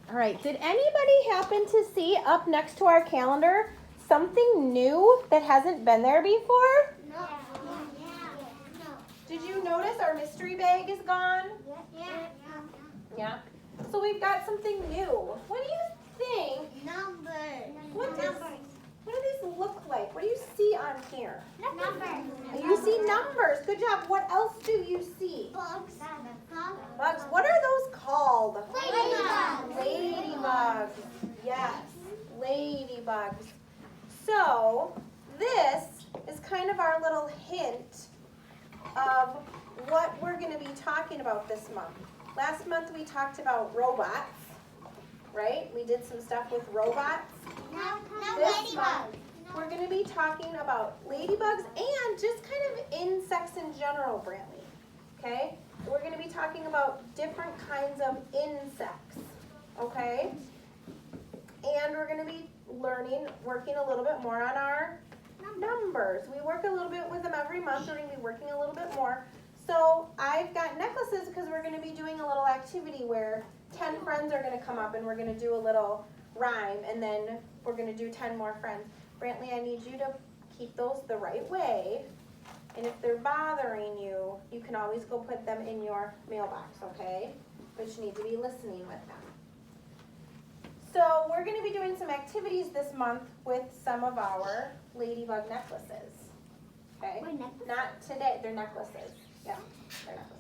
All right, did anybody happen to see up next to our calendar something new that hasn't been there before? No. Did you notice our mystery bag is gone? Yeah. So we've got something new. What do you think? Numbers. What do these look like? What do you see on here? Numbers. You see numbers. Good job. What else do you see? Bugs. Bugs. What are those called? Ladybugs. Ladybugs. Yes, ladybugs. So this is kind of our little hint of what we're going to be talking about this month. Last month we talked about robots, right? We did some stuff with robots. No This month ladybugs. we're going to be talking about ladybugs and just kind of insects in general, Brantley. Okay? We're going to be talking about different kinds of insects. Okay? And we're going to be working a little bit more on our numbers. We work a little bit with them every month. We're going to be working a little bit more. So I've got necklaces because we're going to be doing a little activity where 10 friends are going to come up and we're going to do a little rhyme, and then we're going to do 10 more friends. Brantley, I need you to keep those the right way. And if they're bothering you, you can always go put them in your mailbox, okay? But you need to be listening with them. So we're going to be doing some activities this month with some of our ladybug necklaces. Okay? Not today. They're necklaces. Yeah, they're necklaces.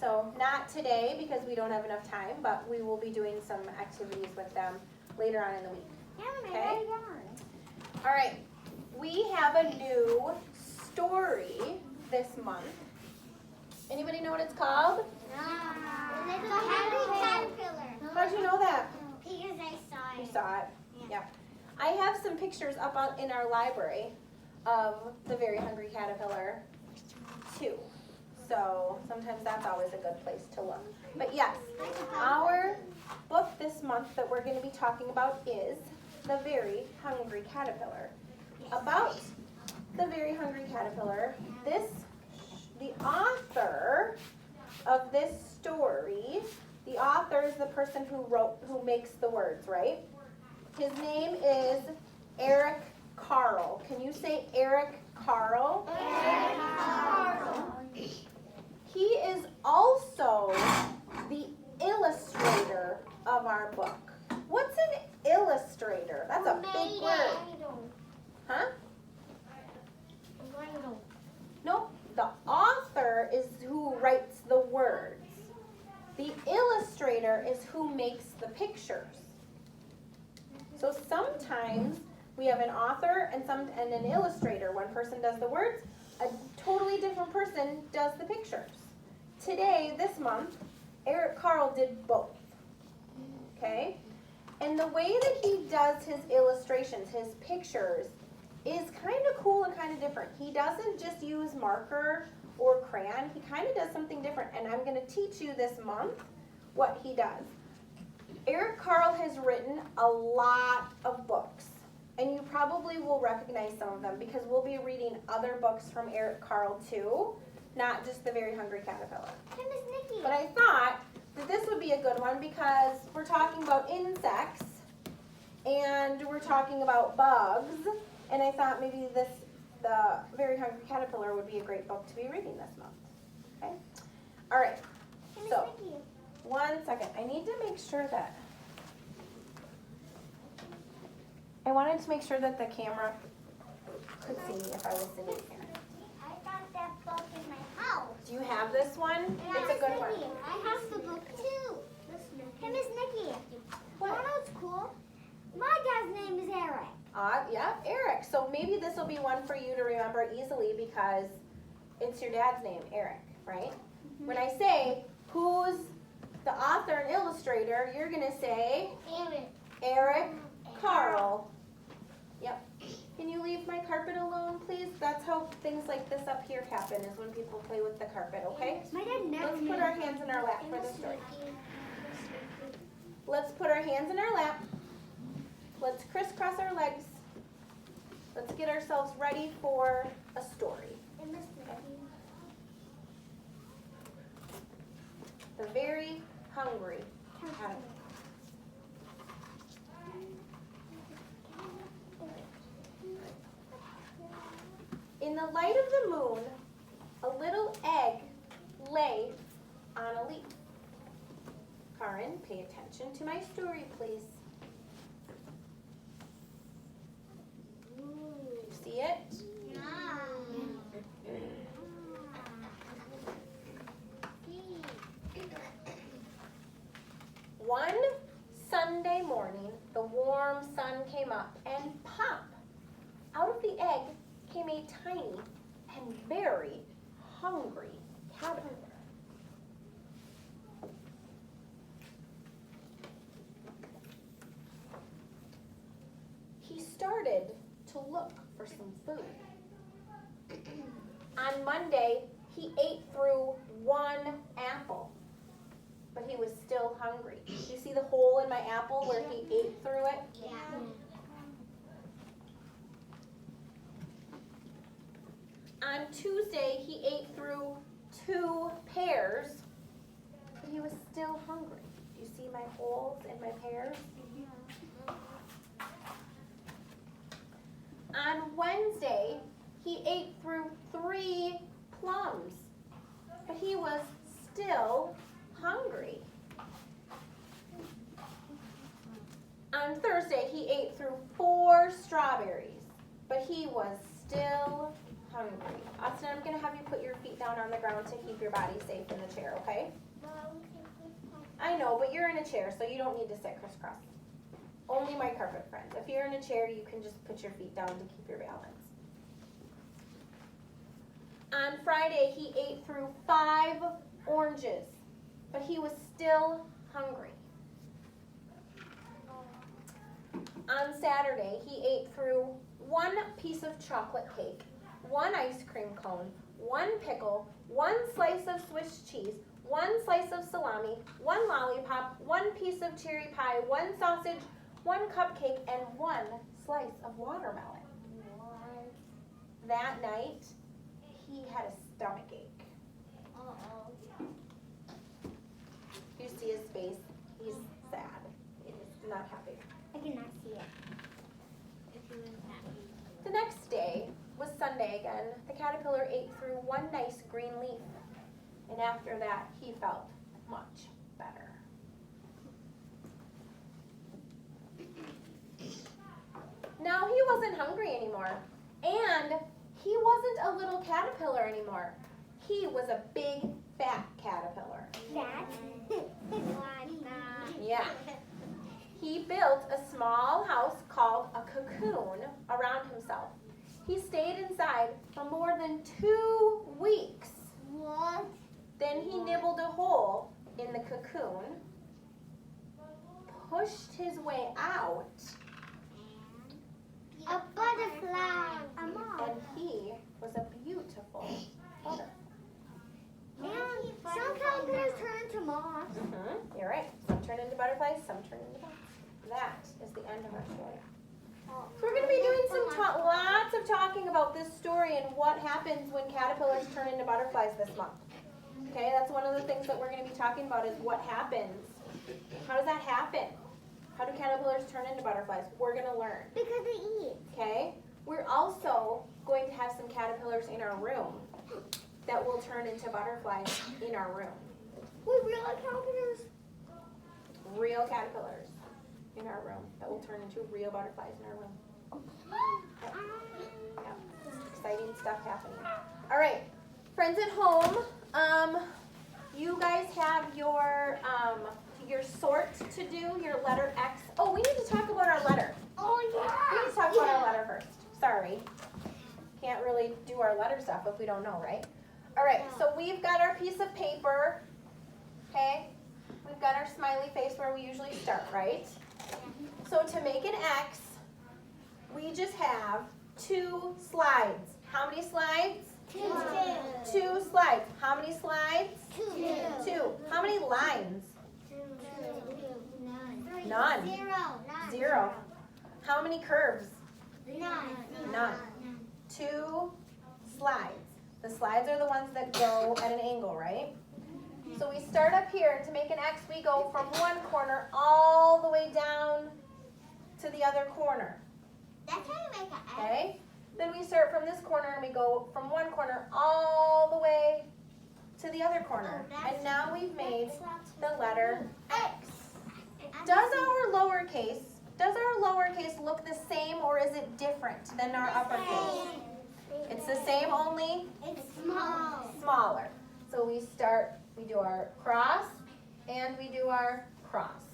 So not today because we don't have enough time, but we will be doing some activities with them later on in the week. Okay? All right. We have a new story this month. Anybody know what it's called? How'd you know that? Because I saw You it. saw it? Yeah. I have some pictures up in our library of the Very Hungry Caterpillar too. So sometimes that's always a good place to look. But yes, our book this month that we're going to be talking about is The Very Hungry Caterpillar. About the Very Hungry Caterpillar, the author of this story, the author is the person who makes the words, right? His name is Eric Carle. Can you say Eric Carle? Eric Carle. He is also the illustrator of our book. What's an illustrator? That's a big word. Huh? Nope. The author is who writes the words. The illustrator is who makes the pictures. So sometimes we have an author and an illustrator. One person does the words, a totally different person does the pictures. Today, this month, Eric Carle did both. Okay? And the way that he does his illustrations, his pictures, is kind of cool and kind of different. He doesn't just use marker or crayon. He kind of does something different. And I'm going to teach you this month what he does. Eric Carle has written a lot of books. And you probably will recognize some of them because we'll be reading other books from Eric Carle too, not just The Very Hungry Caterpillar. But I thought that this would be a good one because we're talking about insects and we're talking about bugs. And I thought maybe The Very Hungry Caterpillar would be a great book to be reading this month. Okay? All right. So, 1 second. I need to make sure that I wanted to make sure that the camera could see me if I was sitting here. I got that book in my house. Do you have this one? It's a good one. I have the book too. Hey, Miss Nikki. What? You know what's cool? My dad's name is Eric. Yeah, Eric. So maybe this will be one for you to remember easily because it's your dad's name, Eric, right? Mm-hmm. When I say, who's the author and illustrator, you're going to say, Eric Carle. Yep. Can you leave my carpet alone, please? That's how things like this up here happen, is when people play with the carpet, okay? My dad never Let's put our hands in our lap for the story. Let's put our hands in our lap. Let's crisscross our legs. Let's get ourselves ready for a story. The Very Hungry Caterpillar. In the light of the moon, a little egg lay on a leaf. Karin, pay attention to my story, please. You see it? One Sunday morning, the warm sun came up, and pop! Out of the egg came a tiny and very hungry caterpillar. He started to look for some food. On Monday, he ate through one apple, but he was still hungry. You see the hole in my apple where he ate through it? Yeah. On Tuesday, he ate through 2 pears, but he was still hungry. Do you see my holes in my pears? On Wednesday, he ate through 3 plums, but he was still hungry. On Thursday, he ate through 4 strawberries, but he was still hungry. Austin, I'm going to have you put your feet down on the ground to keep your body safe in the chair, okay? I know, but you're in a chair, so you don't need to sit crisscross. Only my carpet friends. If you're in a chair, you can just put your feet down to keep your balance. On Friday, he ate through 5 oranges, but he was still hungry. On Saturday, he ate through 1 piece of chocolate cake, 1 ice cream cone, 1 pickle, 1 slice of Swiss cheese, 1 slice of salami, 1 lollipop, 1 piece of cherry pie, 1 sausage, 1 cupcake, and 1 slice of watermelon. That night, he had a stomach ache. You see his face? He's sad. He's not happy. I cannot see it. The next day was Sunday again. The caterpillar ate through 1 nice green leaf, and after that, he felt much better. Now he wasn't hungry anymore, and he wasn't a little caterpillar anymore. He was a big, fat caterpillar. That? Yeah. He built a small house called a cocoon around himself. He stayed inside for more than 2 weeks. What? Then he nibbled a hole in the cocoon, pushed his way out, A butterfly. A moth. and he was a beautiful butterfly. And some caterpillars turn into moths. You're right. Some turn into butterflies, some turn into moths. That is the end of our story. So we're going to be doing lots of talking about this story and what happens when caterpillars turn into butterflies this month. Okay, that's one of the things that we're going to be talking about is what happens. How does that happen? How do caterpillars turn into butterflies? We're going to learn. Because they eat. Okay? We're also going to have some caterpillars in our room that will turn into butterflies in our room. We real caterpillars. Real caterpillars in our room that will turn into real butterflies in our room. Yeah. Exciting stuff happening. All right, friends at home, you guys have your sort to do, your letter X. Oh, we need to talk about our letter. Oh, yeah. We need to talk about our letter first. Sorry. Can't really do our letter stuff if we don't know, right? All right, so we've got our piece of paper, okay? We've got our smiley face where we usually start, right? So to make an X, we just have 2 slides. How many slides? 2. 2 slides. How many slides? 2. 2. How many lines? 2. None. 0. How many curves? None. 2 slides. The slides are the ones that go at an angle, right? So we start up here, and to make an X, we go from one corner all the way down to the other corner, That's how you make an X. okay? Then we start from this corner and we go from one corner all the way to the other corner. And now we've made the letter X. Does our lowercase look the same or is it different than our uppercase? It's the same, only It's small. smaller. So we do our cross and we do our cross.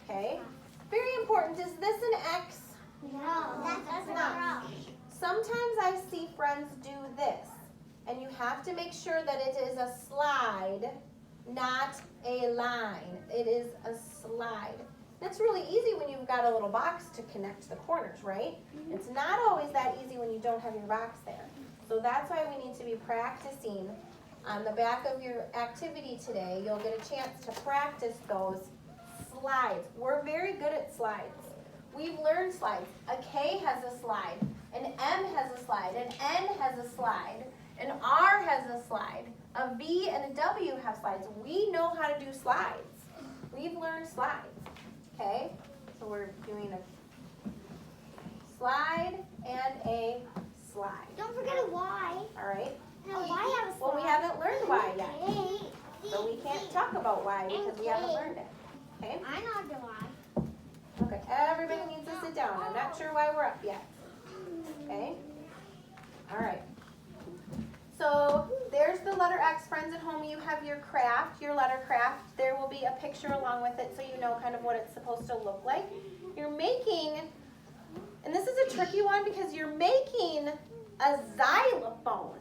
Okay? Very important. Is this an X? No, that's not. Sometimes I see friends do this, and you have to make sure that it is a slide, not a line. It is a slide. That's really easy when you've got a little box to connect the corners, right? It's not always that easy when you don't have your box there. So that's why we need to be practicing. On the back of your activity today, you'll get a chance to practice those slides. We're very good at slides. We've learned slides. A K has a slide, an M has a slide, an N has a slide, an R has a slide, a V and a W have slides. We know how to do slides. We've learned slides. Okay? So we're doing a slide and a slide. Don't forget a Y. All right? No, Y has a Well, we haven't learned Y yet. Okay. So we can't talk about Y because we haven't learned it. Okay? I know the Y. Okay, everybody needs to sit down. I'm not sure why we're up yet. Okay? All right. So there's the letter X. Friends at home, you have your craft, your letter craft. There will be a picture along with it so you know kind of what it's supposed to look like. You're making, and this is a tricky one because you're making a xylophone.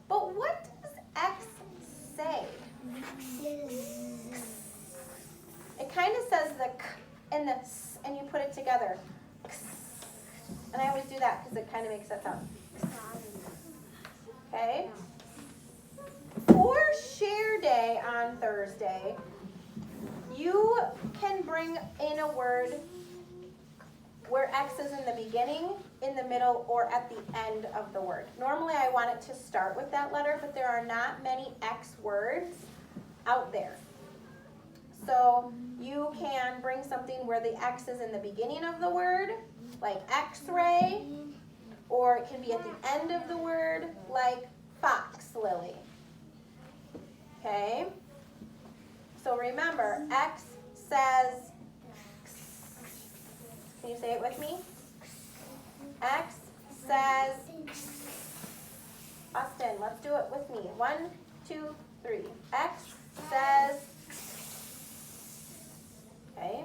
But what does X say? It kind of says the k and the s, and you put it together. And I always do that because it kind of makes that sound. Okay? For Share Day on Thursday, you can bring in a word where X is in the beginning, in the middle, or at the end of the word. Normally I want it to start with that letter, but there are not many X words out there. So you can bring something where the X is in the beginning of the word, like X-ray, or it can be at the end of the word, like fox lily. Okay? So remember, X says, can you say it with me? X says, Austin, let's do it with me. 1, 2, 3. X says, okay?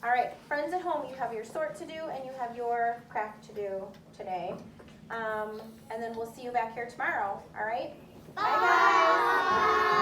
All right, friends at home, you have your sort to do and you have your craft to do today. And then we'll see you back here tomorrow, all right? Bye, guys.